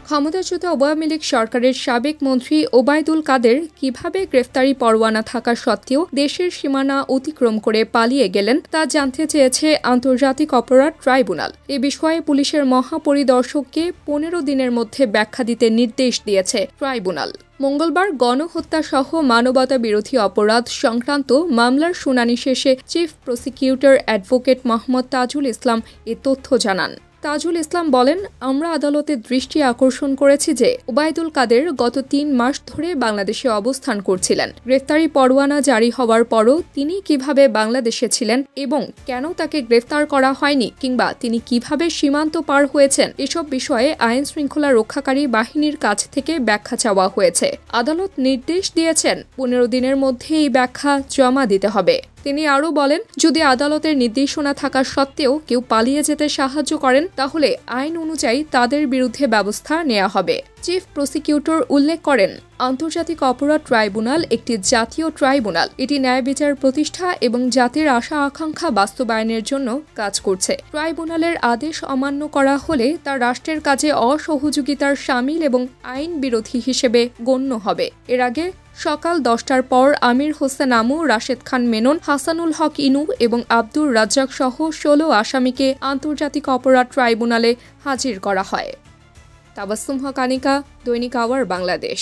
ক্ষমতাচ্যুত আওয়ামী লীগ সরকারের সাবেক মন্ত্রী ওবায়দুল কাদের কিভাবে গ্রেফতারি পরোয়ানা থাকা সত্ত্বেও দেশের সীমানা অতিক্রম করে পালিয়ে গেলেন তা জানতে চেয়েছে আন্তর্জাতিক অপরাধ ট্রাইব্যুনাল। এ বিষয়ে পুলিশের মহাপরিদর্শককে 15 দিনের মধ্যে ব্যাখ্যা দিতে নির্দেশ দিয়েছে ট্রাইব্যুনাল। মঙ্গলবার গণহত্যাসহ মানবতা বিরোধী অপরাধ সংক্রান্ত মামলার শুনানি শেষে chief prosecutor advocate Mohammad Tajul Islam এ তথ্য জানান। তাজুল ইসলাম বলেন, আমরা আদালতের দৃষ্টি আকর্ষণ করেছি যে ওবায়দুল কাদের গত 3 মাস ধরে বাংলাদেশে অবস্থান করছিলেন। গ্রেফতারি পরোয়ানা জারি হওয়ার পরও তিনি কিভাবে বাংলাদেশে ছিলেন এবং কেন তাকে গ্রেফতার করা হয়নি কিংবা তিনি কিভাবে সীমান্ত পার হয়েছেন এসব বিষয়ে আইন শৃঙ্খলা রক্ষাকারী বাহিনীর কাছ থেকে ব্যাখ্যা চাওয়া হয়েছে। আদালত নির্দেশ দিয়েছেন 15 দিনের মধ্যে এই ব্যাখ্যা জমা দিতে হবে। তিনি আরও বলেন, যদি আদালতের নির্দেশনা থাকা সত্ত্বেও কেউ পালিয়ে যেতে সাহায্য করেন তাহলে আইন অনুযায়ী তাদের বিরুদ্ধে ব্যবস্থা নেওয়া হবে। চিফ প্রসিকিউটর উল্লেখ করেন, আন্তর্জাতিক অপরাধ ট্রাইব্যুনাল একটি জাতীয় ট্রাইব্যুনাল। এটি ন্যায় বিচার প্রতিষ্ঠা এবং জাতির আশা আকাঙ্ক্ষা বাস্তবায়নের জন্য কাজ করছে। ট্রাইব্যুনালের আদেশ অমান্য করা হলে তা রাষ্ট্রের কাজে অসহযোগিতার শামিল এবং আইন বিরোধী হিসেবে গণ্য হবে। এর আগে সকাল 10টার পর আমির হোসেন আমু, রাশেদ খান মেনন, হাসানুল হক ইনু এবং আব্দুর রাজ্জাক সহ 16 আসামিকে আন্তর্জাতিক অপরাধ ট্রাইব্যুনালে হাজির করা হয়। তাবাসসুম হক আনিকা, দৈনিক আওয়ার বাংলাদেশ।